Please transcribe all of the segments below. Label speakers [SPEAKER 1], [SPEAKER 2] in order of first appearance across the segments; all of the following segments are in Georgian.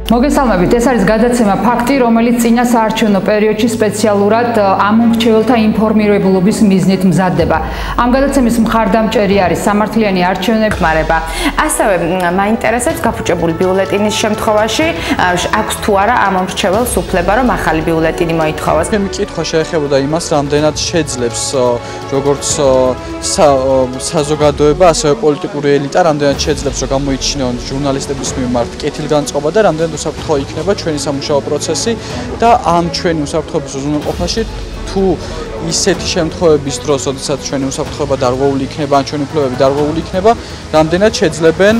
[SPEAKER 1] მოგესალმებით, ეს არის გადაცემა ფაქტი, რომელიც წინა საარჩევნო პერიოდში სპეციალურად ამომრჩეველთა ინფორმირებულობის მიზნით მზადდება. ამ გადაცემის მხარდამჭერი არის სამართლიანი არჩევნები ხმარება.
[SPEAKER 2] ასევე მაინტერესებს გაფუჭებული ბიულეტინის შემთხვევაში აქვს თუ არა ამომრჩეველს უფლება, რომ ახალი ბიულეტინი მოითხოვოს.
[SPEAKER 3] მე კითხვა შეეხებოდა იმას, რამდენად შეძლებს როგორც საზოგადოება, ასევე პოლიტიკური ელიტა, რამდენად შეძლებს რომ გამოიჩინონ ჟურნალისტების მიმართ კეთილგანწყობა და რამდენად უსაფრთხო იქნება ჩვენი სამუშაო პროცესი და ამ ჩვენი უსაფრთხოების უზრუნველყოფაში თუ ისეთი შემთხვევების დროს, როდესაც ჩვენი უსაფრთხოება დარღვეული იქნება, ან ჩვენი უფლებები დარღვეული იქნება, რამდენად შეძლებენ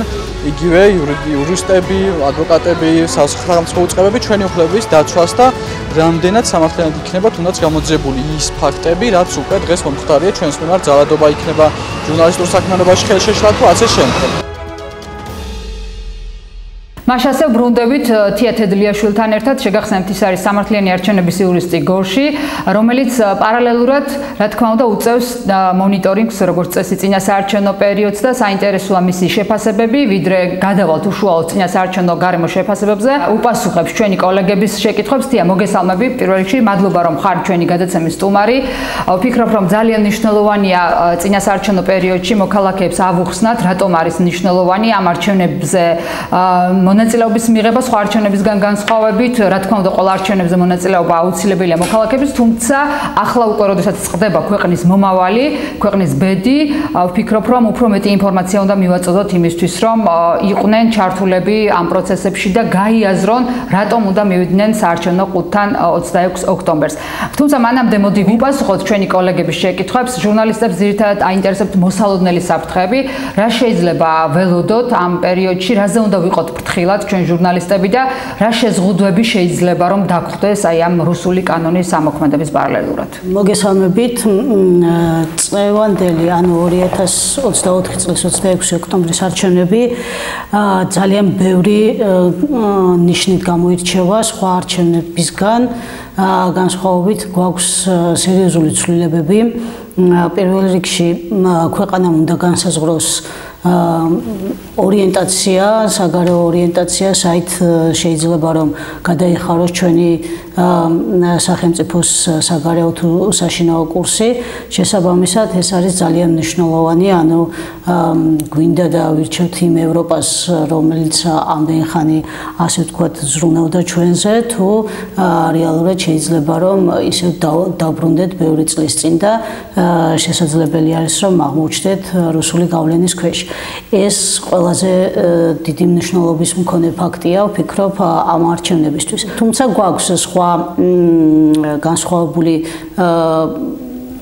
[SPEAKER 3] იგივე იურისტები, ადვოკატები, სახელმწიფო უწყებები ჩვენი უფლებების დაცვას და რამდენად სამართლიანად იქნება თუნდაც გამოძიებული ის ფაქტები, რაც უკვე დღეს მომხდარია ჩვენს მიმართ ძალადობა იქნება ჟურნალისტურ საქმიანობაში ხელშეშლა თუ ასე შემდგომ.
[SPEAKER 1] მაშასე ბრუნდებით თია თედლიაშვილთან ერთად შეგახსენებთ ის არის სამართლიანი არჩევნების იურისტი გორში, რომელიც პარალელურად, რა თქმა უნდა, უწევს მონიტორინგს, როგორც წესი წინა საარჩევნო პერიოდს და საინტერესოა მისი შეფასებები, ვიდრე გადავალთ უშუალოდ წინა საარჩევნო გარემო შეფასებებზე, უპასუხებს ჩვენი კოლეგების შეკითხვებს. თია, მოგესალმები. პირველ რიგში, მადლობა რომ ხარ ჩვენი გადაცემის სტუმარი. ვფიქრობ, რომ ძალიან მნიშვნელოვანია წინა საარჩევნო პერიოდში მოქალაქეებს ავუხსნათ, რატომ არის მნიშვნელოვანი ამ არჩევნებზე მონაწილეობის მიღება სხვა არჩევნებისგან განსხვავებით, რა თქმა უნდა, ყველა არჩევნებზე მონაწილეობა აუცილებელია მოქალაქეების, თუმცა ახლა უკვე როდესაც წყდება ქვეყნის მომავალი, ქვეყნის ბედი, ვფიქრობ, რომ უფრო მეტი ინფორმაცია უნდა მივაწოდოთ იმისთვის, რომ იყვნენ ჩართულები ამ პროცესებში და გაიაზრონ, რატომ უნდა მივიდნენ საარჩევნო ყუთთან 26 ოქტომბერს. თუმცა მანამდე მოდი ვუპასუხოთ ჩვენი კოლეგების შეკითხვებს. ჟურნალისტებს ძირითადად აინტერესებთ მოსალოდნელი საფრთხეები, რა შეიძლება ველოდოთ ამ პერიოდში, რაზე უნდა ვიყოთ ფრთხილად ჩვენ ჟურნალისტები და რა შეზღუდვები შეიძლება რომ დაგხვდეს აი ამ რუსული კანონის ამოქმედების პარალელურად.
[SPEAKER 4] მოგესალმებით. წლევანდელი, ანუ 2024 წლის 26 ოქტომბრის არჩევნები ძალიან ბევრი ნიშნით გამოირჩევა სხვა არჩევნებისგან, განსხვავებით გვაქვს სერიოზული ცვლილებები. პირველ რიგში ქვეყანამ უნდა განსაზღვროს ორიენტაცია, საგარეო ორიენტაცია, საით შეიძლება რომ გადაიხაროს ჩვენი სახელმწიფოს საგარეო თუ საშინაო კურსი. შესაბამისად, ეს არის ძალიან მნიშვნელოვანი, ანუ გვინდა და ვირჩევთ იმ ევროპას, რომელიც ამდენი ხანი ასე ვთქვათ ზრუნავდა ჩვენზე, თუ რეალურად შეიძლება რომ ისე დავბრუნდეთ ბევრი წლის წინ და შესაძლებელი არის რომ აღმოჩნდეთ რუსული გავლენის ქვეშ. ეს ყველაზე დიდი მნიშვნელობის მქონე ფაქტია, ვფიქრობ, ამ არჩევნებისთვის. თუმცა გვაქვს სხვა განსხვავებული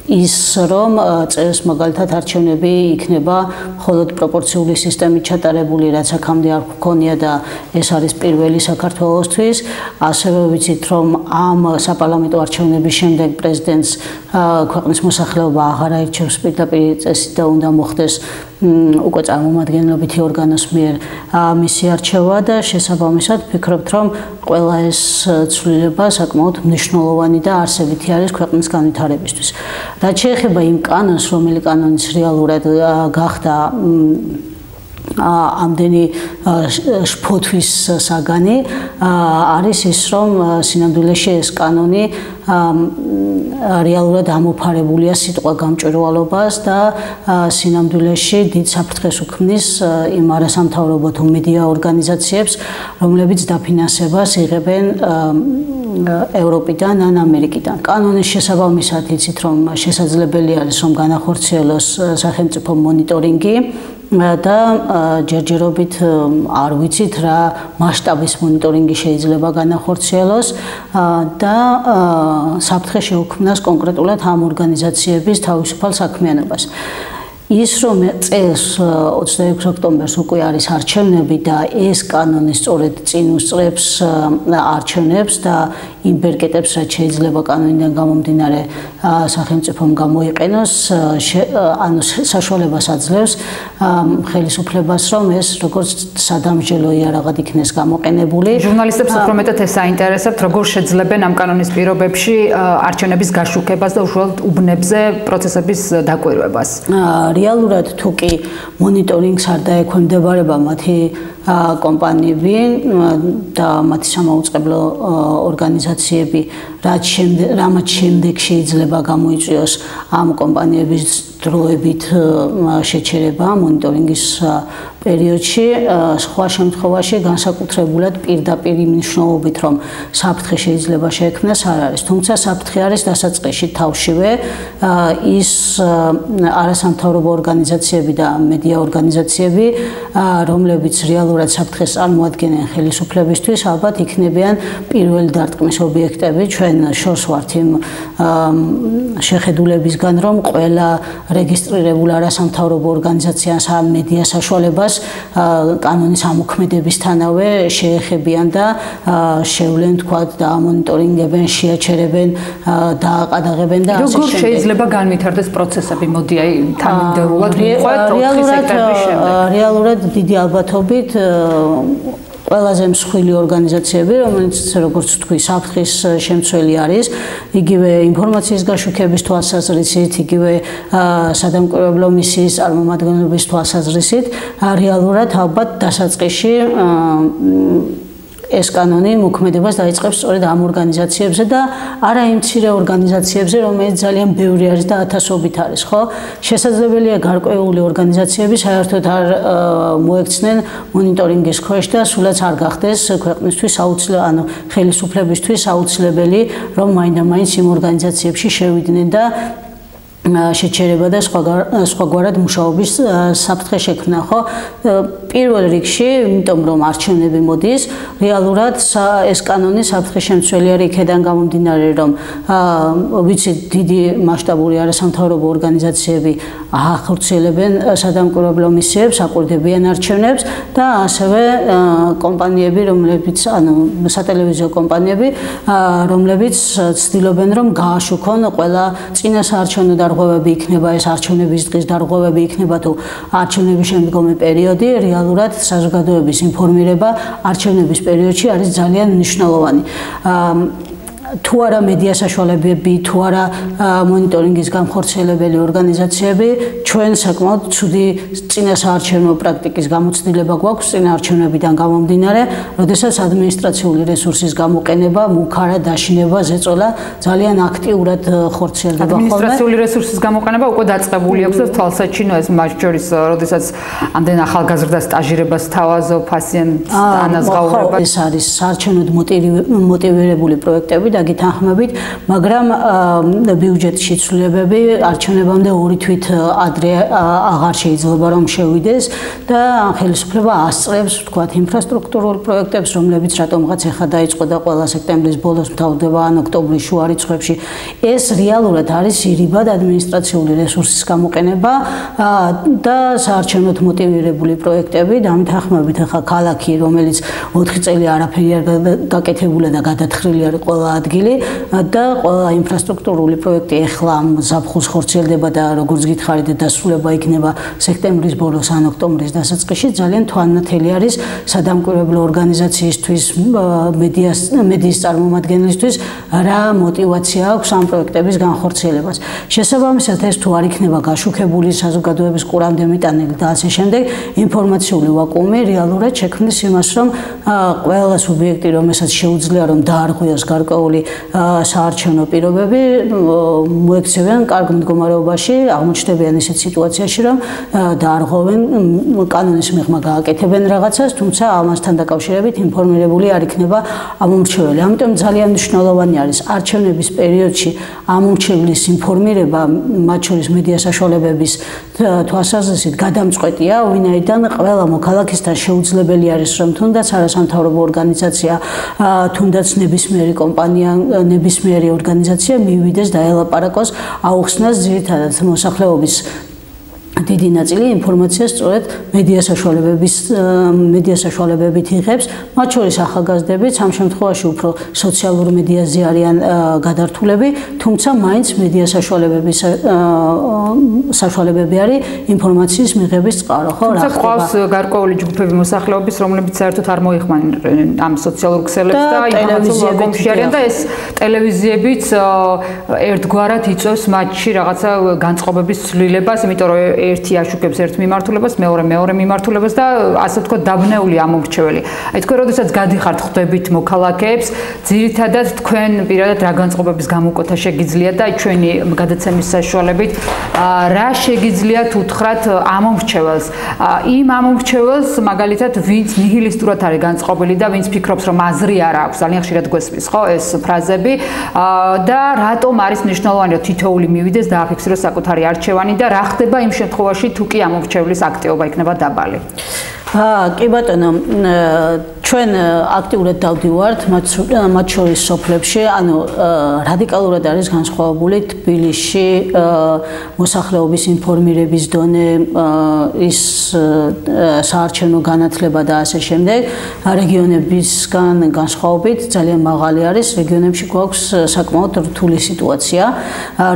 [SPEAKER 4] ის რომ წელს მაგალითად არჩევნები იქნება მხოლოდ პროპორციული სისტემით ჩატარებული, რაც აქამდე არ გქონია და ეს არის პირველი საქართველოსთვის. ასევე ვიცით რომ ამ საპარლამენტო არჩევნების შემდეგ პრეზიდენტს ქვეყნის მოსახლეობა აღარ აირჩევს პირდაპირ წესით და უნდა მოხდეს უკვე წარმომადგენლობითი ორგანოს მიერ მისი არჩევა და შესაბამისად ვფიქრობთ რომ ყველა ეს ცვლილება საკმაოდ მნიშვნელოვანი და არსებითი არის ქვეყნის განვითარებისთვის. რაც შეეხება იმ კანონს, რომელიც კანონის რეალურად გახდა ამდენი შფოთვის საგანი, არის ის რომ სინამდვილეში ეს კანონი რეალურად ამოფარებულია სიტყვა გამჭვირვალობას და სინამდვილეში დიდ საფრთხეს უქმნის იმ არასამთავრობო თუ მედია ორგანიზაციებს, რომლებიც დაფინანსებას იღებენ ევროპიდან ან ამერიკიდან. კანონის შესაბამისად იცით რომ შესაძლებელი არის რომ განახორციელოს სახელმწიფო მონიტორინგი და ჯერჯერობით არ ვიცით რა მასშტაბის მონიტორინგი შეიძლება განახორციელოს და საფრთხე შეუქმნას კონკრეტულად ამ ორგანიზაციების თავისუფალ საქმიანობას. ის რომ წელს 26 ოქტომბერს უკვე არის არჩევნები და ეს კანონი სწორედ წინ უსწრებს არჩევნებს და იმ ბერკეტებს, რაც შეიძლება კანონიდან გამომდინარე სახელმწიფომ გამოიყენოს, ანუ საშუალებას აძლევს ხელისუფლებას, რომ ეს როგორც სადამსჯელო იარაღად იქნეს გამოყენებული.
[SPEAKER 1] ჟურნალისტებს უფრო მეტად ეს აინტერესებთ, როგორ შეძლებენ ამ კანონის პირობებში არჩევნების გაშუქებას და უშუალოდ უბნებზე პროცესების დაკვირვებას.
[SPEAKER 4] რეალურად თუ კი მონიტორინგს არ დაექვემდებარება მათი კომპანიები და მათი სამაუწყებლო ორგანიზაციები რამაც შემდეგ შეიძლება გამოიწვიოს ამ კომპანიების დროებით შეჩერება მონიტორინგის პერიოდში, სხვა შემთხვევაში განსაკუთრებულად პირდაპირ მნიშვნელობით, რომ საფრთხე შეიძლება შეექმნას, არ არის. თუმცა საფრთხე არის დასაწყისში თავშივე ის არასამთავრობო ორგანიზაციები და მედია ორგანიზაციები, რომლებიც რეალურად საფრთხეს წარმოადგენენ ხელისუფლებისთვის, ალბათ იქნებიან პირველი დარტყმის ობიექტები. ჩვენ შორს ვართ იმ შეხედულებისგან, რომ ყველა რეგისტრირებულ არასამთავრობო ორგანიზაციას ან მედია საშუალებას კანონის ამოქმედებისთანავე შეეხებიან და შევლენ თქვათ და მონიტორინგებენ, შეაჩერებენ, დააყადაღებენ და ასე შემდეგ.
[SPEAKER 1] როგორ შეიძლება განვითარდეს პროცესები? მოდი აი თანმიმდევრულად მიყვეთ 4 სექტორის შემდეგ.
[SPEAKER 4] რეალურად დიდი ალბათობით ყველაზე მსხვილი ორგანიზაციები, რომელიც როგორც თქვი, საფრთხის შემცველი არის, იგივე ინფორმაციის გაშუქების თვალსაზრისით, იგივე სადამკვირვებლო მისიის წარმომადგენლობის თვალსაზრისით, რეალურად ალბათ დასაწყისში ეს კანონი მოქმედებას დაიწყებს სწორედ ამ ორგანიზაციებზე და არა იმ მცირე ორგანიზაციებზე, რომელიც ძალიან ბევრი არის და ათასობით არის, ხო? შესაძლებელია გარკვეული ორგანიზაციები საერთოდ არ მოექცნენ მონიტორინგის ქვეშ და სულაც არ გახდეს ქვეყნისთვის ანუ ხელისუფლებისთვის აუცილებელი, რომ მაინდა-მაინც იმ ორგანიზაციებში შევიდნენ და შეჩერება და სხვაგვარად მუშაობის საფრთხე შექმნა, ხო? პირველ რიგში, იმიტომ რომ არჩევნები მოდის, რეალურად ეს კანონი საფრთხე შემცველი არის იქედან გამომდინარე, რომ ვიცით, დიდი მასშტაბური არასამთავრობო ორგანიზაციები ახორციელებენ სადამკვირვებლო მისიებს, აკვირდებიან არჩევნებს და ასევე კომპანიები, რომლებიც, სატელევიზიო კომპანიები, რომლებიც ცდილობენ, რომ გააშუქონ ყველა წინა საარჩევნო დარღვევები იქნება, ეს არჩევნების დღის დარღვევები იქნება თუ არჩევნების შემდგომი პერიოდი, რეალურად საზოგადოების ინფორმირება არჩევნების პერიოდში არის ძალიან მნიშვნელოვანი. თუ არა მედია საშუალებები, თუ არა მონიტორინგის განხორციელებელი ორგანიზაციები, ჩვენ საკმაოდ ცუდი წინასაარჩევნო პრაქტიკის გამოცდილება გვაქვს წინა არჩევნებიდან გამომდინარე, როდესაც ადმინისტრაციული რესურსის გამოყენება, მუქარა დაშინება, ზეწოლა ძალიან აქტიურად ხორციელდება ხოლმე.
[SPEAKER 1] ადმინისტრაციული რესურსის გამოყენება უკვე დაწყებული აქვს და თვალსაჩინო ეს მათ შორის, როდესაც ამდენ ახალგაზრდა სტაჟირებას თავაზობ, პაციენტს ანაზღაურება.
[SPEAKER 4] ეს არის საარჩევნოდ მოტივირებული პროექტები და გითანხმებით, მაგრამ ბიუჯეტში ცვლილებები არჩევნებამდე 2 თვით ადრე აღარ შეიძლება რომ შევიდეს და ხელისუფლება ასწრებს, ვთქვათ, ინფრასტრუქტურულ პროექტებს, რომლებიც რატომღაც ეხლა დაიწყო და ყველა სექტემბრის ბოლოს მთავრდება ან ოქტომბრის შუა რიცხვებში. ეს რეალურად არის ირიბად ადმინისტრაციული რესურსის გამოყენება და საარჩევნოდ მოტივირებული პროექტები და ამითანხმებით ახლა ქალაქი, რომელიც 4 წელი არაფერი არ გაკეთებულა და გადათხრილი არის ყველა ადგილი და ყველა ინფრასტრუქტურული პროექტი ეხლა ზაფხულს ხორციელდება და როგორც გითხარით დასრულება იქნება სექტემბრის ბოლოს ან ოქტომბრის დასაწყისში. ძალიან თვალნათელი არის სადამკვირვებლო ორგანიზაციისთვის, მედიის წარმომადგენლისთვის რა мотивация აქვს ამ პროექტების განხორციელებას. შესაბამისად ეს თუ არ იქნება გაშუქებული საზოგადოების ყურამდე მიტანილი და ასე შემდეგ, ინფორმაციული ვაკუუმი რეალურად შექმნის იმას, რომ ყველა სუბიექტი, რომელსაც შეუძლია რომ დაარღვიოს გარკვეული საარჩევნო პირობები, მოექცევიან კარგ მდგომარეობაში, აღმოჩნდებიან ისეთ სიტუაციაში, რომ დაარღვევენ კანონის მიღმა გააკეთებენ რაღაცას, თუმცა ამასთან დაკავშირებით ინფორმირებული არ იქნება ამომრჩეველი. ამიტომ ძალიან მნიშვნელოვანი არის არჩევნების პერიოდში ამომრჩევლის ინფორმირება, მათ შორის მედია საშუალებების თვალსაზრისით გადამწყვეტია, ვინაიდან ყველა მოქალაქისთან შეუძლებელი არის, რომ თუნდაც არასამთავრობო ორგანიზაცია, თუნდაც ნებისმიერი კომპანია, ნებისმიერი ორგანიზაცია მივიდეს და ელაპარაკოს, აუხსნას ძირითადად მოსახლეობის დიდი ნაწილი ინფორმაციას სწორედ მედია საშუალებებით იღებს, მათ შორის ახალგაზრდებიც ამ შემთხვევაში უფრო სოციალურ მედიაზე არიან გადართულები, თუმცა მაინც მედია საშუალებები არის ინფორმაციის მიღების წყარო, ხო, რა ხდება?
[SPEAKER 1] ყავს გარკვეული ჯგუფები მოსახლეობის, რომლებიც საერთოდ არ მოიხმარენ ამ სოციალურ ქსელებს და ინფორმაციულ ვაკუუმში არიან და ეს ტელევიზიებიც ერთგვარად იწვევს მათში რაღაცა განწყობების ცვლილებას, იმიტომ რომ ერთი აშუქებს ერთ მიმართულებას, მეორე მიმართულებას და ასე ვთქვათ დაბნეული ამომრჩეველი. აი თქვენ როდესაც გადიხართ ხვდებით მოქალაქეებს, ძირითადად თქვენ პირადად რა განწყობების გამოკვეთა შეგიძლიათ და ჩვენი გადაცემის საშუალებით რა შეგიძლიათ უთხრათ ამომრჩეველს. იმ ამომრჩეველს მაგალითად ვინც ნიჰილისტურად არის განწყობილი და ვინც ფიქრობს რომ აზრი არ აქვს, ძალიან ხშირად გვესმის ხო ეს ფრაზები და რატომ არის მნიშვნელოვანი რომ თითოეული მივიდეს და აფიქსიროს საკუთარი არჩევანი და რა ხდება იმ შემთხვევაში თუ კი ამომრჩევლის აქტივობა იქნება დაბალი.
[SPEAKER 4] კი ბატონო, ჩვენ აქტიურად დავდივართ მათ შორის სოფლებში, ანუ რადიკალურად არის განსხვავებული თბილისში მოსახლეობის ინფორმირების დონე, ის საარჩევნო განათლება და ასე შემდეგ. რეგიონებისგან განსხვავებით ძალიან მაღალი არის, რეგიონებში გვაქვს საკმაოდ რთული სიტუაცია.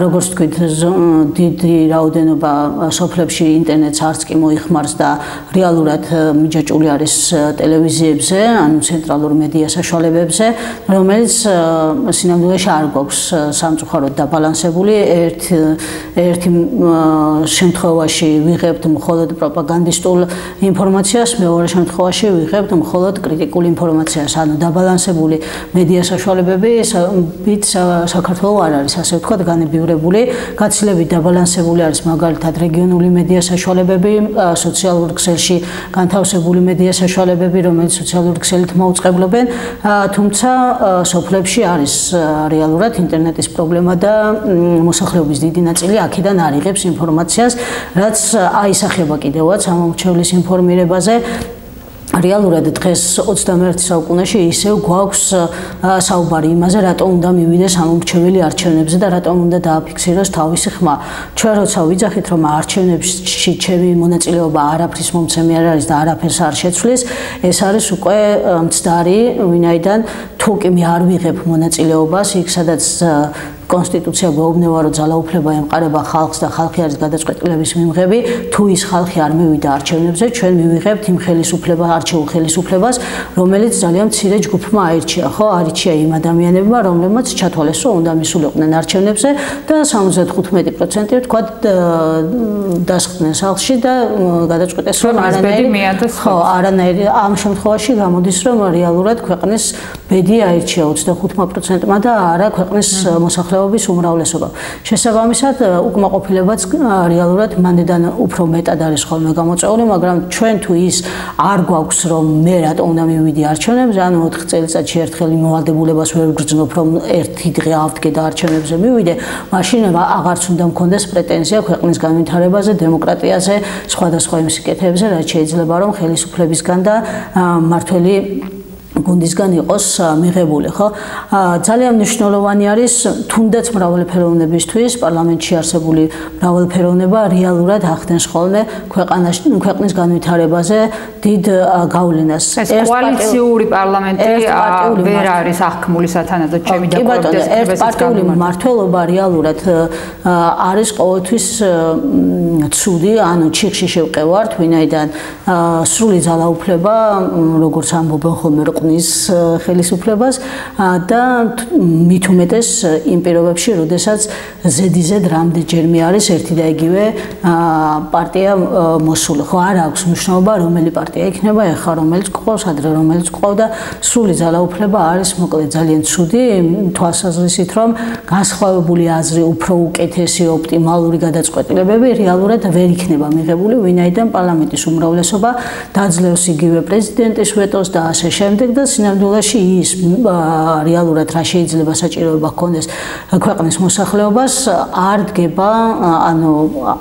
[SPEAKER 4] როგორც თქვით, დიდი რაოდენობა სოფლებში ინტერნეტს არც კი მოიხმარს და რეალურად მიჯაჭული არის ტელევიზიებზე, ანუ ცენტრალურ მედია საშუალებებზე, რომელიც სინამდვილეში არ გვაქვს სამწუხაროდ დაბალანსებული. ერთ შემთხვევაში ვიღებთ მხოლოდ პროპაგანდისტულ ინფორმაციას, მეორე შემთხვევაში ვიღებთ მხოლოდ კრიტიკულ ინფორმაციას, ანუ დაბალანსებული მედია საშუალებები საქართველოს არ არის, ასე ვთქვათ, განებივრებული. გაცილებით დაბალანსებული არის მაგალითად რეგიონული მედია საშუალებები, სოციალურ ქსელში განთავსებული მედია საშუალებები, რომელიც სოციალურ ქსელით მოუწყებლობენ, თუმცა სოფლებში არის რეალურად ინტერნეტის პრობლემა და მოსახლეობის დიდი ნაწილი აქედან არ იღებს ინფორმაციას, რაც აისახება კიდევაც ამომრჩევლის ინფორმირებაზე. რეალურად დღეს 21 საუკუნეში ისევ გვაქვს საუბარი იმაზე, რატომ უნდა მივიდეს ამომრჩეველი არჩევნებზე და რატომ უნდა დააფიქსიროს თავისი ხმა. ჩვენ როცა ვიძახით, რომ არჩევნებში ჩემი მონაწილეობა არაფრის მომცემი არ არის და არაფერს არ შეცვლის, ეს არის უკვე მცდარი, ვინაიდან თუ კი მე არ ვიღებ მონაწილეობას, იქ სადაც კონსტიტუცია გვეუბნება, რომ ძალაუფლება ემყარება ხალხს და ხალხი არის გადაწყვეტილების მიმღები, თუ ის ხალხი არ მივიდა არჩევნებზე, ჩვენ მივიღებთ იმ არჩეულ ხელისუფლებას, რომელიც ძალიან მცირე ჯგუფმა აირჩია, ხო, არჩია იმ ადამიანებმა, რომლებმაც ჩათვალეს, რომ უნდა მისულიყვნენ არჩევნებზე და 75% თქვა დასხდნენ სახლში და გადაწყვეტეს, რომ არანაირი ამ შემთხვევაში გამოდის, რომ რეალურად ქვეყნის ბედი აირჩია 25%-მა და არა ქვეყნის მოსახლეობის უმრავლესობა. შესაბამისად, უკმაყოფილებაც რეალურად მანდიდან უფრო მეტად არის ხოლმე გამოწვეული, მაგრამ ჩვენ თუ ის არ გვაქვს, რომ მე რატომ უნდა მივიდი არჩევნებზე, ანუ 4 წელიწადში ერთხელ იმოვალდებულებას ვერ ვგრძნობ, რომ ერთი დღე ავდგე და არჩევნებზე მივიდე, მაშინ აღარც უნდა მქონდეს პრეტენზია ქვეყნის განვითარებაზე, დემოკრატიაზე, სხვადასხვა იმ სიკეთეებზე, რაც შეიძლება რომ ხელისუფლებისგან და მმართველი გუნდისგან იყოს მიღებული, ხო? ძალიან მნიშვნელოვანი არის თუნდაც მრავალფეროვნებისთვის პარლამენტში არსებული მრავალფეროვნება რეალურად ახდენს ხოლმე ქვეყნის განვითარებაზე დიდ გავლენას.
[SPEAKER 1] ეს კოალიციური პარლამენტი ვერ არის აღქმული სათანადოდ ჩემი დაკვირვებით.
[SPEAKER 4] ერთპარტიული მმართველობა რეალურად არის ყოველთვის ცუდი, ანუ ჩიხში შევყევართ, ვინაიდან სრული ძალაუფლება, როგორც ამბობენ ხოლმე ხელისუფლებას და მით უმეტეს იმ პირობებში, როდესაც ზედიზედ რამდენჯერმე არის ერთი და იგივე პარტია მოსული. ხო, არ აქვს მნიშვნელობა, რომელი პარტია იქნება, ეხლა რომელიც გყავს, ადრე რომელიც გყავდა, სრული ძალაუფლება არის მოკლედ ძალიან ცუდი, თვალსაზრისით, რომ განსხვავებული აზრი, უფრო უკეთესი, ოპტიმალური გადაწყვეტილებები რეალურად ვერ იქნება მიღებული, ვინაიდან პარლამენტის უმრავლესობა დაძლევს იგივე პრეზიდენტის ვეტოს და ასე შემდეგ. და სინამდვილეში ის რეალურად რა შეიძლება საჭიროება ჰქონდეს ქვეყნის მოსახლეობას არ დგება, ანუ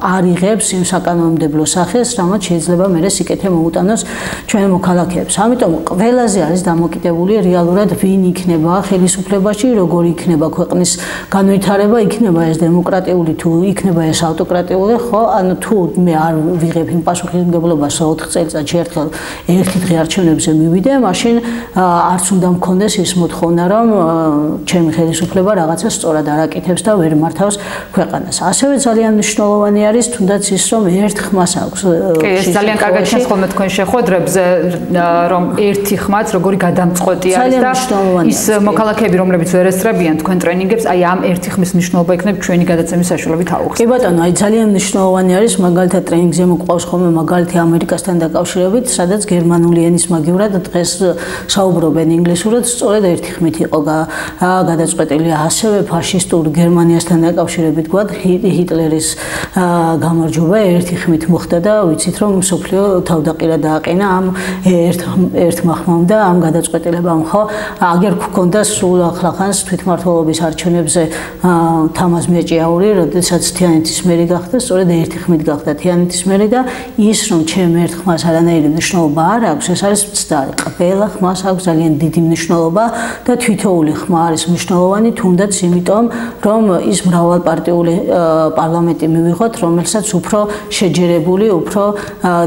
[SPEAKER 4] არ იღებს იმ საკანონმდებლო სახეს, რამაც შეიძლება მერე სიკეთე მოუტანოს ჩვენ მოქალაქეებს. ამიტომ ყველაზე არის დამოკიდებული რეალურად ვინ იქნება ხელისუფლებაში, როგორი იქნება ქვეყნის განვითარება, იქნება ეს დემოკრატიული თუ იქნება ეს ავტოკრატიული, ხო, ანუ თუ მე არ ვიღებ იმ პასუხისმგებლობას, რომ 4 წელიწადში ერთხელ ერთი დღე არჩევნებზე მივიდე, მაშინ არც უნდა მქონდეს ის მოთხოვნა, რომ ჩემი ხელისუფლება რაღაცა სწორად არაკეთებს და ვერ მართავს ქვეყანას. ასევე ძალიან მნიშვნელოვანი არის თუნდაც ის, რომ ერთ ხმას აქვს.
[SPEAKER 1] კი, ეს ძალიან კარგად შენ ხოლმე თქვენ შეხვედრებზე, რომ ერთი ხმაც როგორი გადამწყვეტი არის და ის მოქალაქეები, რომლებიც ვერ ესწრებიან თქვენ ტრენინგებს, აი ამ ერთი ხმის მნიშვნელობა იქნება ჩვენი გადაცემის საშუალებით აუხსნათ.
[SPEAKER 4] კი ბატონო, აი ძალიან მნიშვნელოვანი არის მაგალითად ტრენინგზე მოყვავს ხოლმე მაგალითი ამერიკასთან დაკავშირებით, სადაც გერმანული ენის მაგივრად დღეს საუბრობენ ინგლისურად, სწორედ ერთი ხმით იყო გადაწყვეტილი. ასევე ფაშისტურ გერმანიასთან დაკავშირებით გვად ჰიტლერის გამარჯვება ერთი ხმით მოხდა და ვიცით რომ მსოფლიო თავდაყირა დააყენა ამ ერთმა ხმამ და ამ გადაწყვეტილებამ. ხო, აგერ გქონდა სულ ახლახანს თვითმმართველობის არჩევნებზე თამაზ მეჭიაური, როდესაც თიანეთის მერი გახდა, სწორედ ერთი ხმით გახდა თიანეთის მერი და ის რომ ჩემ ერთ ხმას არანაირი მნიშვნელობა არ აქვს, ეს არის მცდარი. ყველა ხმას აქვს ძალიან დიდი მნიშვნელობა და თითოეული ხმა არის მნიშვნელოვანი, თუნდაც იმიტომ, რომ ის მრავალპარტიული პარლამენტი მივიღოთ, რომელსაც უფრო შეჯერებული, უფრო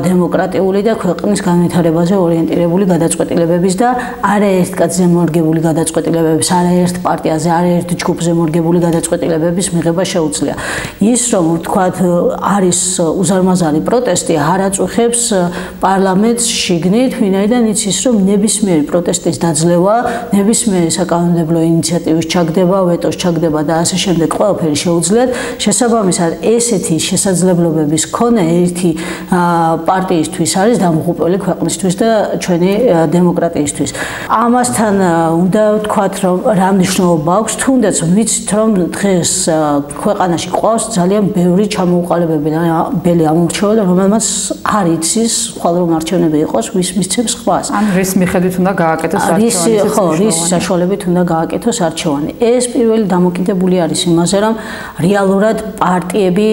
[SPEAKER 4] დემოკრატიული და ქვეყნის განვითარებაზე ორიენტირებული გადაწყვეტილებების და არაერთ კაცზე მორგებული გადაწყვეტილებების, არაერთ პარტიაზე, არაერთ ჯგუფზე მორგებული გადაწყვეტილებების მიღება შეუძლია. ის რომ ვთქვათ არის უზარმაზარი პროტესტი, არ აწუხებს პარლამენტს შიგნით, ვინაიდან იცის რომ ნებისმიერი პროტესტის დაძლევა, ნებისმიერი საკანონმდებლო ინიციატივის ჩაგდება, ვეტოს ჩაგდება და ასე შემდეგ ყველაფერი შეუძლიათ. შესაბამისად ესეთი შესაძლებლობების ქონა ერთი პარტიისთვის არის დამღუპველი ქვეყნისთვის და ჩვენი დემოკრატიისთვის. ამასთან უნდა ვთქვათ რომ რა მნიშვნელობა აქვს, თუნდაც ვიცით რომ დღეს ქვეყანაში ყავს ძალიან ბევრი ჩამოუყალიბებელი ამორჩეველი, რომელმაც არ იცის ხვალ რომ არჩევნები იყოს, ვის მისცემს ხვას.
[SPEAKER 1] ან რის მიხედვით უნდა გააკეთოს არჩევანი?
[SPEAKER 4] ხო, რის საშუალებით უნდა გააკეთოს არჩევანი. ეს პირველი დამოკიდებული არის იმაზე, რომ რეალურად პარტიები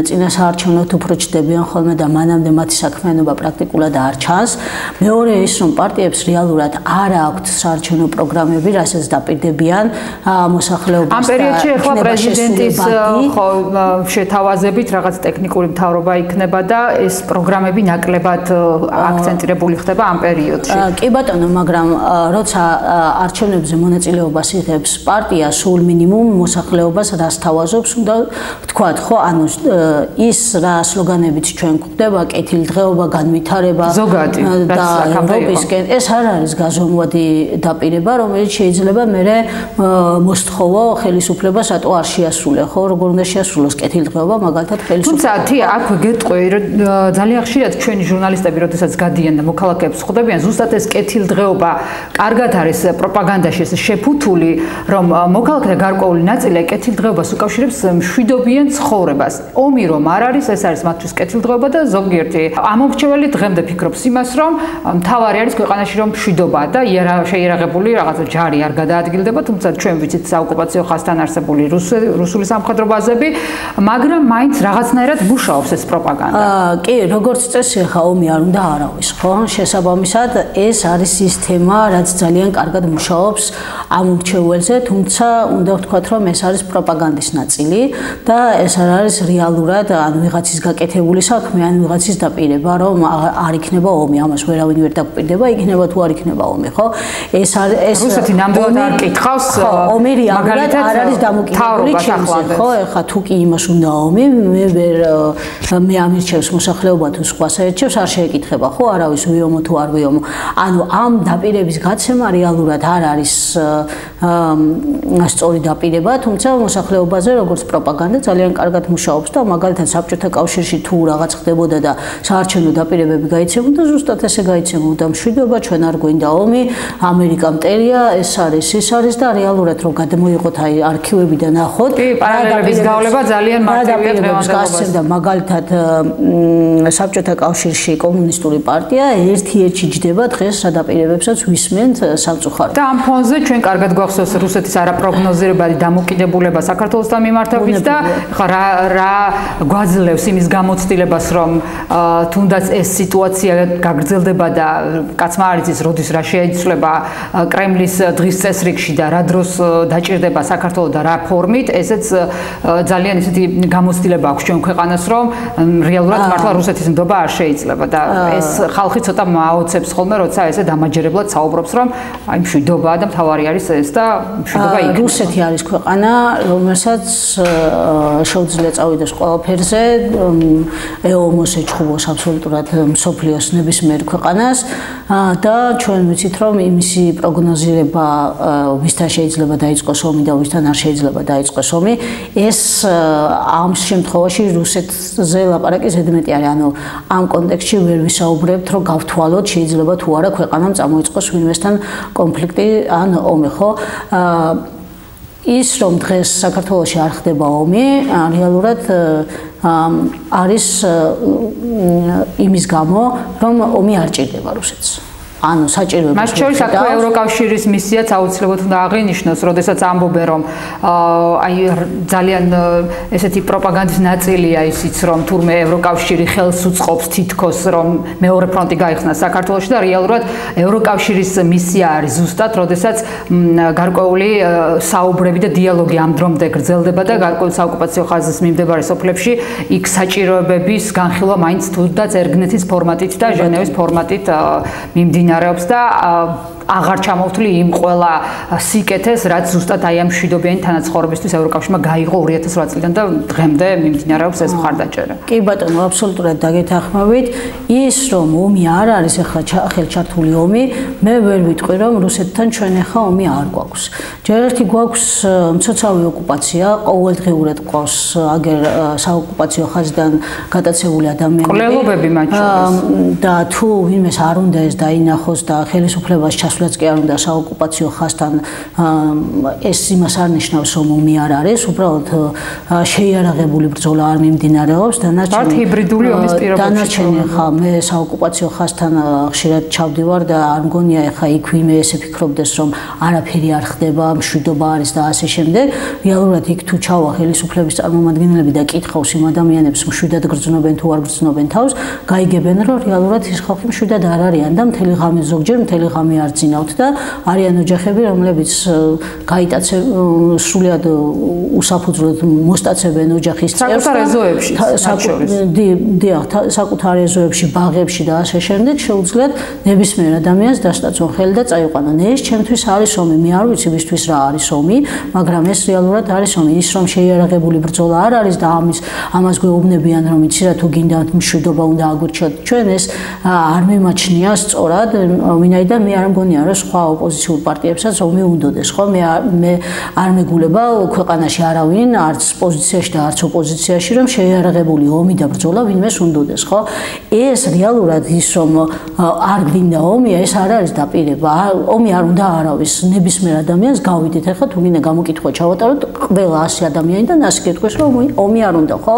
[SPEAKER 4] წინასაარჩევნოდ უფრო ჩდებიან ხოლმე და მანამდე მათი საქმიანობა პრაქტიკულად არ ჩანს. მეორე ის რომ პარტიებს რეალურად არ აქვთ საარჩევნო პროგრამები, რასაც დაპირდებიან მოსახლეობას.
[SPEAKER 1] ამ პერიოდში ახლა პრეზიდენტის ხო შეთავაზებით რაღაც ტექნიკური მთავრობა იქნება და ეს პროგრამები ნაკლებად აქცენტირებული ხდება ამ პერიოდში.
[SPEAKER 4] კი ბატონო, მაგრამ როცა არჩევნებზე მონაწილეობას იღებს პარტია, სულ მინიმუმ მოსახლეობას რას თავაზობს, უნდა ვთქვათ, ხო, ანუ ის რა სლოგანებით ჩვენ გვხვდება, კეთილდღეობა, განვითარება და ევროპისკენ, ეს არ არის გაზომვადი დაპირება, რომელიც შეიძლება მერე მოსთხოვო ხელისუფლებას რატო არ შეასრულე, ხო, როგორ უნდა შეასრულოს კეთილდღეობა, მაგალითად ხელისუფლება.
[SPEAKER 1] თუმცა აქ გეტყვი, ძალიან ხშირად ჩვენი ჟურნალისტები, როდესაც გადიან და მოქალაქეებს ხვდებიან, ზუსტად ეს კეთილდღეობა კარგად არის პროპაგანდაში შეფუთული, რომ მოქალაქეთა გარკვეული ნაწილი კეთილდღეობას უკავშირებს მშვიდობიან ცხოვრებას. ომი რომ არ არის, ეს არის მათთვის კეთილდღეობა და ზოგიერთი ამომრჩეველი დღემდე ფიქრობს იმას, რომ მთავარი არის ქვეყანაში რომ მშვიდობაა და შეიარაღებული რაღაცა ჯარი არ გადაადგილდება, თუმცა ჩვენ ვიცით საოკუპაციო ხაზთან არსებული რუსული სამხედრო ბაზები, მაგრამ მაინც რაღაცნაირად მუშაობს ეს პროპაგანდა.
[SPEAKER 4] კი, როგორც წესი, ხა ომი არ უნდა არავის, ხო? შესაბამისად, ეს არის ის თემა, რაც ძალიან კარგად მუშაობს ამომრჩეველზე, თუმცა უნდა ვთქვათ, რომ ეს არის პროპაგანდის ნაწილი და ეს არ არის რეალურად ან ვიღაცის გაკეთებული საქმე, ან ვიღაცის დაპირება, რომ არ იქნება ომი, ამას ვერავინ ვერ დაგვპირდება, იქნება თუ არ იქნება ომი, ხო? ეს
[SPEAKER 1] რუსეთი ნამდვილად არ კითხავს,
[SPEAKER 4] ომი რეალურად არ არის დამოკიდებული ჩემზე, ხო? ეხლა თუ კი იმას უნდა ომი, მე ამირჩევს მოსახლეობა თუ სხვა საერთოდ არ შეეკითხება, ხო? არავის ვიომო თუ არ ვიომო. ანუ ამ დაპირების გაცემა რეალურად არ არის სწორი დაპირება, თუმცა მოსახლეობაზე როგორც პროპაგანდა ძალიან კარგად მუშაობს და მაგალითად საბჭოთა კავშირში თუ რაღაც ხდებოდა და საარჩევნო დაპირებები გაიცემოდა, ზუსტად ესე გაიცემოდა მშვიდობა, ჩვენ არ გვინდა ომი, ამერიკა მტერია, ეს არის და რეალურად რომ გადმოიღოთ აი არქივები და ნახოთ,
[SPEAKER 1] პარალელების გავლება ძალიან მარტივია დღევანდელობაში.
[SPEAKER 4] და მაგალითად საბჭოთა კავშირში კომუნისტური პარტია ერთ-ერთი ჯდება დღეს სადაპირებებსაც ვისმენთ სამწუხაროდ.
[SPEAKER 1] და ამ ფონზე ჩვენ კარგად გვახსოვს რუსეთის არაპროგნოზირებადი დამოკიდებულება საქართველოსთან მიმართებით და ხა რა გვაძლევს იმის გამოცდილებას, რომ თუნდაც ეს სიტუაცია გაგრძელდება და კაცმა არ იცის როდის რა შეიცვლება კრემლის დღის წესრიგში და რა დროს დაჭირდება საქართველოს და რა ფორმით, ესეც ძალიან ისეთი გამოცდილება აქვს ჩვენ ქვეყანას, რომ რეალურად მართლა რუსეთის ნდობა არ შეიძლება და ეს ხალხი ცოტა მაოცებს ხოლმე, როცა ესე დამაჯერებელი დამაჯერებლად საუბრობს, რომ აი მშვიდობაა და მთავარი არის ეს და მშვიდობა იქნება.
[SPEAKER 4] რუსეთი არის ქვეყანა, რომელსაც შეუძლია წავიდეს ყველაფერზე, EOMOS ეჩხუბოს აბსოლუტურად მსოფლიოს ნებისმიერ ქვეყანას და ჩვენ ვიცით, რომ იმისი პროგნოზირება ვისთან შეიძლება დაიწყოს ომი და ვისთან არ შეიძლება დაიწყოს ომი, ეს ამ შემთხვევაში რუსეთზე ლაპარაკი ზედმეტი არის, ანუ ამ კონტექსტში ვერ ვისაუბრებთ, რომ გავთვალოთ შეიძლება თუ არა ქვეყანამ წამოიწყოს ვინმესთან კონფლიქტი ან ომი, ხო? ის რომ დღეს საქართველოში არ ხდება ომი, რეალურად არის იმის გამო, რომ ომი არ ჭირდება რუსეთს. ანუ საჭიროება
[SPEAKER 1] მას შორის აქვე ევროკავშირის მისიაც აუცილებლად უნდა აღინიშნოს, როდესაც ამბობენ, რომ აი ძალიან ესეთი პროპაგანდის ნაწილია ისიც, რომ თურმე ევროკავშირი ხელს უწყობს თითქოს, რომ მეორე ფრონტი გაიხსნას საქართველოში და რეალურად ევროკავშირის მისია არის ზუსტად, როდესაც გარკვეული საუბრები და დიალოგი ამ დრომდე გრძელდება და გარკვეულ საოკუპაციო ხაზის მიმდებარე სოფლებში იქ საჭიროებების განხილვა მაინც თუნდაც ერგნეთის ფორმატით და ჟენევის ფორმატით მიმდინარეობს და აღარ ჩამოვთვლი იმ ყველა სიკეთეს, რაც ზუსტად აი ამ მშვიდობიანი თანაცხოვრებისთვის ევროკავშირმა გაიღო 2008 წლიდან და დღემდე მიმდინარეობს ეს მხარდაჭერა.
[SPEAKER 4] კი ბატონო, აბსოლუტურად დაგეთანხმებით. ის რომ ომი არ არის ახლა ხელჩართული ომი, მე ვერ ვიტყვი რომ რუსეთთან ჩვენ ახლა ომი არ გვაქვს. ჯერ ერთი გვაქვს მცოცავი ოკუპაცია, ყოველდღიურად გვაქვს აგერ საოკუპაციო ხაზიდან გატაცებული ადამიანები.
[SPEAKER 1] კვლელობები მათ შორის.
[SPEAKER 4] და თუ ვინმეს არ უნდა ეს დაინახოს და ხელისუფლებას ჩასვლაც კი არ უნდა საოკუპაციო ხაზთან ეს იმას არ ნიშნავს რომ ომი არ არის, უბრალოდ შეიარაღებული ბრძოლა არ მიმდინარეობს
[SPEAKER 1] ჰიბრიდული ომის პირობებში.
[SPEAKER 4] დანარჩენი ხა მე საოკუპაციო ხაზთან ხშირად ჩავდივარ და არ მგონია ხა იქ ვინმე ესე ფიქრობდეს რომ არაფერი არ ხდება, მშვიდობა არის და ასე შემდეგ. რეალურად იქ თუ ჩავა ხელისუფლების წარმომადგენლები და კითხავს იმ ადამიანებს მშვიდად გრძნობენ თუ არ გრძნობენ თავს, გაიგებენ რომ რეალურად ის ხალხი მშვიდად არ არიან და მთელი ღამე ზოგჯერ მთელი ღამე არ ძინავთ და არიან ოჯახები, რომლებიც სრულიად უსაფუძვლოდ მოსტაცებენ ოჯახის წევრს
[SPEAKER 1] საკუთარ ეზოებში,
[SPEAKER 4] საკუთარ ეზოებში, ბაღებში და ასე შემდეგ შეუძლიათ ნებისმიერ ადამიანს დასტაცონ ხელი და წაიყვანონ. ეს ჩემთვის არის ომი, მე არ ვიცი ვისთვის რა არის ომი, მაგრამ ეს რეალურად არის ომი. ის რომ შეიარაღებული ბრძოლა არ არის და ამას გვეუბნებიან რომ იცი რა თუ გინდათ მშვიდობა უნდა აგვირჩიოთ ჩვენ, ეს არ მიმაჩნია სწორად, ვინაიდან მე არ მგონია რომ სხვა ოპოზიციურ პარტიებსაც ომი უნდოდეს, ხო? მე არ მეგულება ქვეყანაში არავინ არც პოზიციაში და არც ოპოზიციაში რომ შეიარაღებული ომი და ბრძოლა ვინმეს უნდოდეს, ხო? ეს რეალურად ის რომ არ გვინდა ომია, ეს არ არის დაპირება. ომი არ უნდა არავის, ნებისმიერ ადამიანს გავიდეთ ახლა თუ გინდა გამოკითხვა ჩავატაროთ ყველა 100 ადამიანიდან 100 კითხვის რომ ომი არ უნდა, ხო?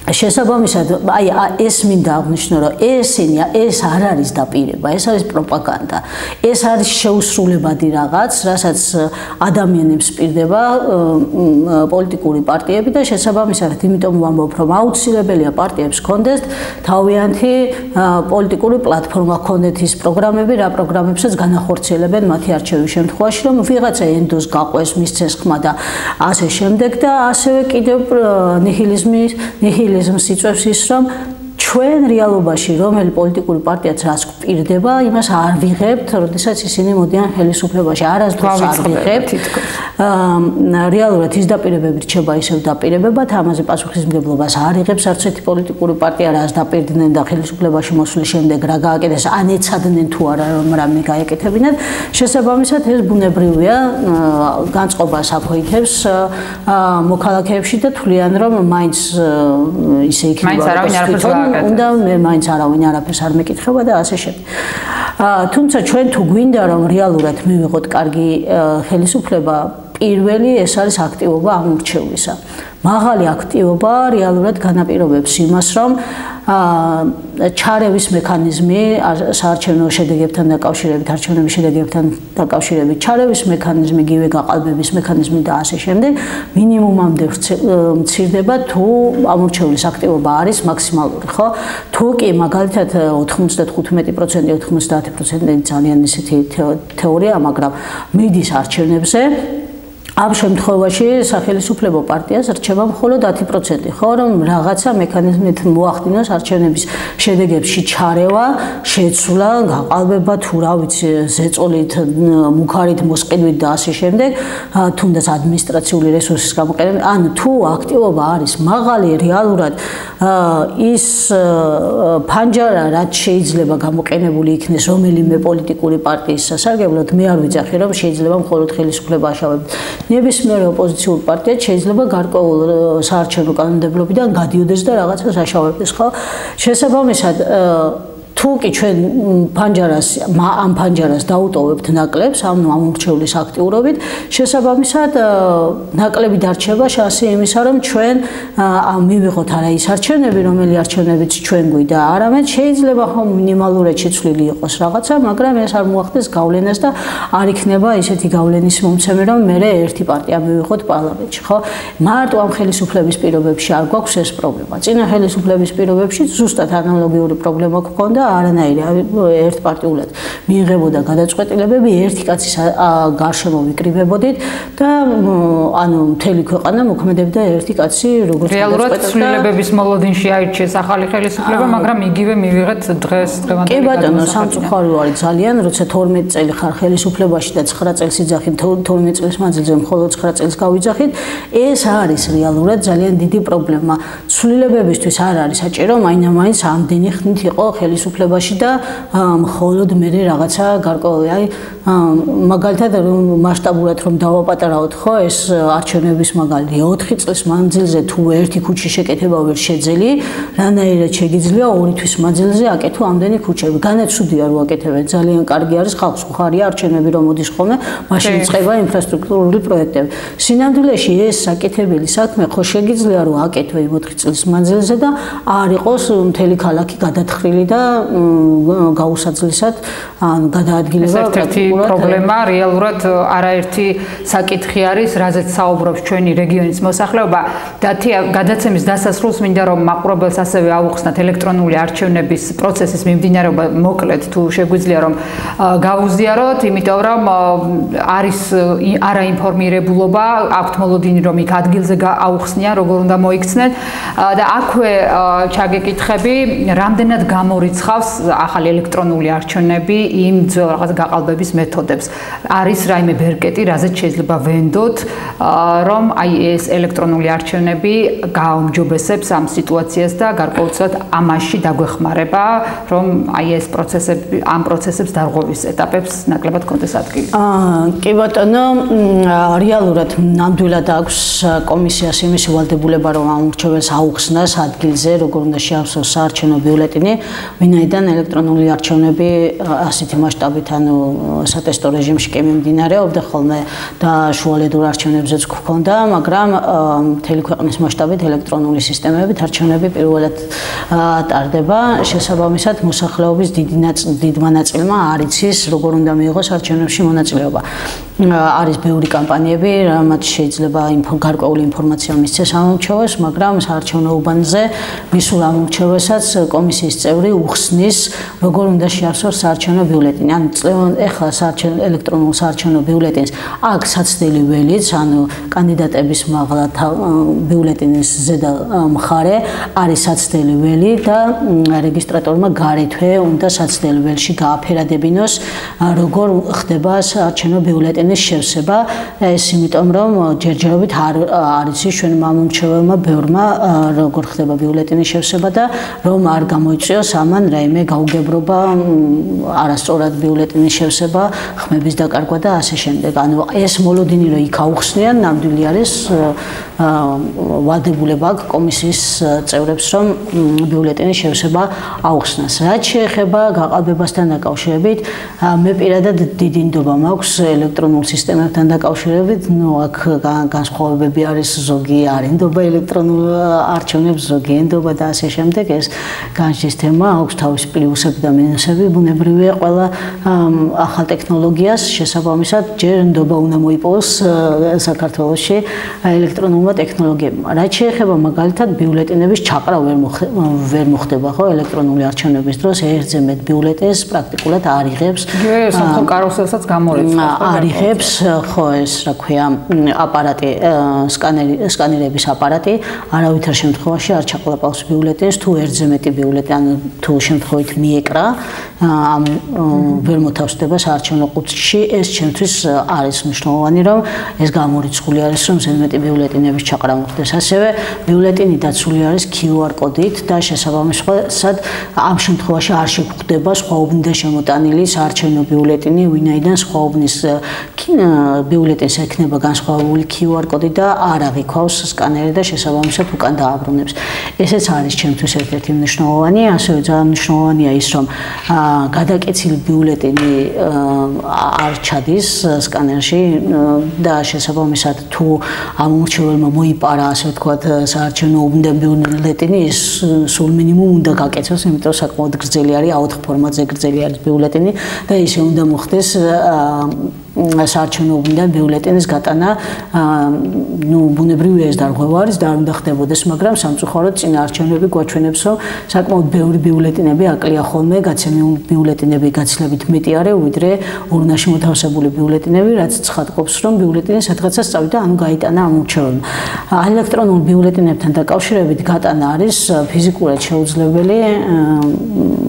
[SPEAKER 4] შესაბამისად, აი ეს მინდა აღნიშნო, რომ ეს არ არის დაპირება, ეს არის პროპაგანდა. ეს არის შეუსრულებადი რაღაც, რასაც ადამიანებს პირდება პოლიტიკური პარტიები და შესაბამისად, იმიტომ ვამბობ, რომ აუცილებელია პარტიებს ჰქონდეს თავიანთი პოლიტიკური პლატფორმა, ჰქონდეთ ის პროგრამები, რა პროგრამებსაც განახორციელებენ მათი არჩევის შემთხვევაში, რომ ვიღაცა ენდოს გაყვეს, მისცეს ხმა და ასე შემდეგ და ასევე კიდევ ნიჰილიზმს იწვევს ის, რომ ჩვენ რეალობაში რომელი პოლიტიკური პარტიაც რას გვპირდება, იმას არ ვიღებთ, როდესაც ისინი მოდიან ხელისუფლებაში. არასდროს არ ვიღებთ. რეალურად ის დაპირებები რჩება ისევ დაპირებებად, ამაზე პასუხისმგებლობას არ იღებს არც ერთი პოლიტიკური პარტია, რას დაპირდნენ და ხელისუფლებაში მოსვლის შემდეგ რა გააკეთეს, ან ეცადნენ თუ არა რომ რამე გაეკეთებინათ. შესაბამისად, ეს ბუნებრივია, განწყობას აფოითებს მოქალაქეებში და თვლიან რომ მაინც ისე იქნება. უნდა მე მაინც არავინ არაფერს არ მეკითხება და ასე შემდეგ. თუმცა ჩვენ თუ გვინდა რომ რეალურად მივიღოთ კარგი ხელისუფლება, პირველი ეს არის აქტივობა ამ მრჩევლისა. მაღალი აქტივობა რეალურად განაპირობებს იმას, რომ ჩარევის მექანიზმი საარჩევნო შედეგებთან დაკავშირებით, არჩევნების შედეგებთან დაკავშირებით, ჩარევის მექანიზმი, გივე გაყალბების მექანიზმი და ასე შემდეგ, მინიმუმამდე მცირდება თუ ამორჩევლის აქტივობა არის მაქსიმალური, ხო? თუ კი მაგალითად 95%, 90% ძალიან ისეთი თეორია, მაგრამ მიდის არჩევნებზე ამ შემთხვევაში სახელმწიფო პარტიას რჩება მხოლოდ 10%, ხო, რომ რაღაცა მექანიზმით მოახდინოს არჩევნების შედეგებში ჩარევა, შეცვლა, გაყალბება, თუ რა ვიცი, ზეწოლით, მუქარით, მოსყიდვით და ასე შემდეგ, თუნდაც ადმინისტრაციული რესურსის გამოყენება, ან თუ აქტივობა არის მაღალი, რეალურად ის ფანჯარა, რაც შეიძლება გამოყენებული იქნეს რომელიმე პოლიტიკური პარტიის სასარგებლოდ, მე არ ვიცახი, რომ შეიძლება მხოლოდ ხელისუფლება აშავებდეს. ნებისმიერ ოპოზიციურ პარტიას შეიძლება გარკვეულ საარჩევნო კანონმდებლობიდან გადიოდეს და რაღაცას აშავებდეს, ხო? შესაბამისად, თუ კი ჩვენ ამ ფანჯარას დაუტოვებთ ნაკლებს, ამ ამორჩევლის აქტიურობით, შესაბამისად, ნაკლები დარჩება შანსი იმისა, რომ ჩვენ მივიღოთ არა ის არჩევნები, რომელი არჩევნებიც ჩვენ გვიდა, არამედ შეიძლება ხომ მინიმალურად შეცვლილი იყოს რაღაცა, მაგრამ ეს არ მოახდეს გავლენას და არ იქნება ისეთი გავლენის მომცემი, რომ მე ერთი პარტია მივიღოთ პარლამენტში, ხო? მარტო ამ ხელისუფლების პირობებში არ გვაქვს ეს პრობლემა. წინა ხელისუფლების პირობებში ზუსტად ანალოგიური პრობლემა გქონდა. არანაირი ერთპარტიულად მიიღებოდა გადაწყვეტილებები, ერთი კაცის გარშემო ვიკრიბებოდით და ანუ მთელი ქვეყანა მოქმედებდა ერთი კაცი როგორც
[SPEAKER 1] რეალურად ცვლილებების მოლოდინში აირჩიეს ახალი ხელისუფლება, მაგრამ იგივე მივიღეთ დღევანდელი.
[SPEAKER 4] კი ბატონო, სამწუხარო არის ძალიან, როცა 12 წელი ხარ ხელისუფლებაში და 9 წელს იძახით, 12 წლის მანძილზე მხოლოდ 9 წელს გავიძახით, ეს არის რეალურად ძალიან დიდი პრობლემა. ცვლილებებისთვის არ არის საჭირო მაინც ამდენი ხნით იყო ხელისუფლებაში და მხოლოდ მე რაღაცა გარკვეული, აი მაგალითად მასშტაბურად რომ დავაპატარავთ, ხო, ეს არჩევნების მაგალითი 4 წლის მანძილზე თუ ერთი ქუჩის შეკეთება ვერ შეძელი, რანაირად შეგიძლია 2 თვის მანძილზე აკეთო ამდენი ქუჩები. განაცუდია რომ აკეთებენ, ძალიან კარგი არის, ხალხს უხარია არჩევნები რომ მოდის ხოლმე, მაშინ იწყება ინფრასტრუქტურული პროექტები. სინამდვილეში ეს საკეთებელი საქმე ხო შეგიძლია რომ აკეთო 4 წლის მანძილზე და არ იყოს მთელი ქალაქი გადათხრილი და გაუსაძლისად ან გადაადგილება.
[SPEAKER 1] ერთ-ერთი პრობლემა რეალურად არაერთი საკითხი არის, რაზეც საუბრობს ჩვენი რეგიონის მოსახლეობა და გადაცემის დასასრულს მინდა რომ მაყურებელს ასევე აუხსნათ ელექტრონული არჩევნების პროცესის მიმდინარეობა მოკლედ თუ შეგვიძლია რომ გავუზიაროთ, იმიტომ რომ არის არაინფორმირებულობა, აქვთ მოლოდინი რომ იქ ადგილზე აუხსნიან, როგორ უნდა მოიქცნენ და აქვე ჩაგეკითხები, რამდენად გამორიცხავს ახალი ელექტრონული არჩევნები იმ ძველ რაღაც გაყალბების მეთოდებს. არის რაიმე ბერკეტი, რაზეც შეიძლება ვენდოთ, რომ აი ეს ელექტრონული არჩევნები გააუმჯობესებს ამ სიტუაციას და გარკვეულწილად ამაში დაგვეხმარება, რომ აი ეს ამ პროცესებს დარღვევის ეტაპებს ნაკლებად კონდეს ადგილი.
[SPEAKER 4] კი ბატონო, რეალურად ნამდვილად აქვს კომისიას იმის ვალდებულება, რომ ამ არჩევნებს აუხსნას ადგილზე, როგორ უნდა შეავსოს საარჩევნო ბიულეტენი, ვინაიდან ელექტრონული არჩევნები ასეთი მასშტაბით, ანუ სატესტო რეჟიმში კი მიმდინარეობდა ხოლმე და შუალედურ არჩევნებზეც გქონდა, მაგრამ მთელი ქვეყნის მასშტაბით ელექტრონული სისტემებით არჩევნები პირველად ტარდება. შესაბამისად, მოსახლეობის დიდმა ნაწილმა არ იცის, როგორ უნდა მიიღოს არჩევნებში მონაწილეობა. არის ბევრი კამპანიები, რამაც შეიძლება გარკვეული ინფორმაცია მისცეს ამორჩევას, მაგრამ საარჩევნო უბანზე მისულ ამორჩევასაც კომისიის წევრი უხსნის, როგორ უნდა შეავსოს საარჩევნო ბიულეტენი. ან ეხლა ელექტრონულ საარჩევნო ბიულეტენს აქვს საცდელი ველიც, ანუ კანდიდატების მაღლა ბიულეტენის ზედა მხარე არის საცდელი ველი და რეგისტრატორმა გარეთვე უნდა საცდელ ველში გააფერადებინოს, როგორ ხდება საარჩევნო ბიულეტენის შევსება. ეს იმიტომ რომ ჯერჯერობით არ იცის ჩვენ მომრჩეველმა ბევრმა როგორ ხდება ბიულეტენის შევსება და რომ არ გამოიწვიოს ამან რაიმე გაუგებრობა, არასწორად ბიულეტენის შევსება, ხმების დაკარგვა და ასე შემდეგ. ანუ ეს მოლოდინი რომ იქ აუხსნიან, ნამდვილი არის ვალდებულება აქვს კომისიის წევრებს, რომ ბიულეტენის შევსება აუხსნას. რაც შეეხება გაყალბებასთან დაკავშირებით, მე პირადად დიდი ნდობა მაქვს ელექტრონულ სისტემებთან დაკავშირებით. აქ განსხვავებები არის, ზოგი არ ენდობა ელექტრონულ არჩევნებს, ზოგი ენდობა და ასე შემდეგ. ეს განსჯის თემა აქვს თავის პლუსები და მინუსები, ბუნებრივია ყველა ახალ ტექნოლოგიას შესაბამისად ჯერ ნდობა უნდა მოიპოვოს საქართველოში ელექტრონულმა ტექნოლოგიებმა. რაც შეეხება მაგალითად ბიულეტენების ჩაყრა ვერ მოხდება, ხო, ელექტრონული არჩევნების დროს ერთზე მეტ ბიულეტენს პრაქტიკულად არ იღებს.
[SPEAKER 1] სამხო კაროსელსაც გამორიცხავს.
[SPEAKER 4] არ იღებს, ხო, ეს რა ქვია, აპარატი, სკანერების აპარატი, არავითარ შემთხვევაში არ ჩაყლაპავს ბიულეტენს, თუ ერთზე მეტი ბიულეტენი, ანუ თუ შემთხვევით მიეკრა, ამ ვერ მოთავსდება საარჩევნო ყუთში, ეს ჩემთვის არის მნიშვნელოვანი, რომ ეს გამორიცხული არის, რომ ზედმეტი ბიულეტენების ჩაყრა მოხდეს. ასევე ბიულეტენი დაცული არის QR კოდით და შესაბამისად ამ შემთხვევაში არ შეგვხვდება სხვაობნიდან შემოტანილი საარჩევნო ბიულეტენი, ვინაიდან სხვაობნის ბიულეტენს ექნება განსხვავებული QR კოდი და არ აღიქვავს სკანერი და შესაბამისად უკან დააბრუნებს. ესეც არის ჩემთვის ერთ-ერთი მნიშვნელოვანი, ასევე ძალიან მნიშვნელოვანია ის, რომ გადაკეცილი ბიულეტენი არ ჩადის სკანერში და შესაბამისად თუ ამომრჩეველმა მოიპარა, ასე ვთქვათ, საარჩევნო უბნიდან ბიულეტენი, ის სულ მინიმუმ უნდა გაკეთოს, იმიტომ საკმაოდ გრძელი არის, A4 ფორმატზე გრძელი არის ბიულეტენი და ისე უნდა მოხდეს საარჩევნო უბნიდან ბიულეტენის გატანა, ბუნებრივია ეს დარღვევა არის და არ უნდა ხდებოდეს, მაგრამ სამწუხაროდ წინა არჩევნები გვაჩვენებს, რომ საკმაოდ ბევრი ბიულეტენები აკლია ხოლმე, გაცემული ბიულეტენები გაცილებით მეტი არის, ვიდრე ურნაში მოთავსებული ბიულეტენები, რაც ცხადყოფს, რომ ბიულეტენი სადღაცა სწავიდა, ანუ გაიტანა ამორჩეველმა. ელექტრონულ ბიულეტენებთან დაკავშირებით გატანა არის ფიზიკურად შეუძლებელი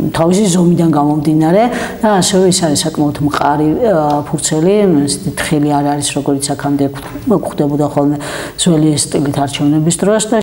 [SPEAKER 4] თავისი ზომიდან გამომდინარე და ასევე ის არის საკმაოდ მყარი ფურცელი, თხილი არ არის, როგორც აქამდე გვხვდებოდა ხოლმე ძველი სტილით არჩევნების დროს და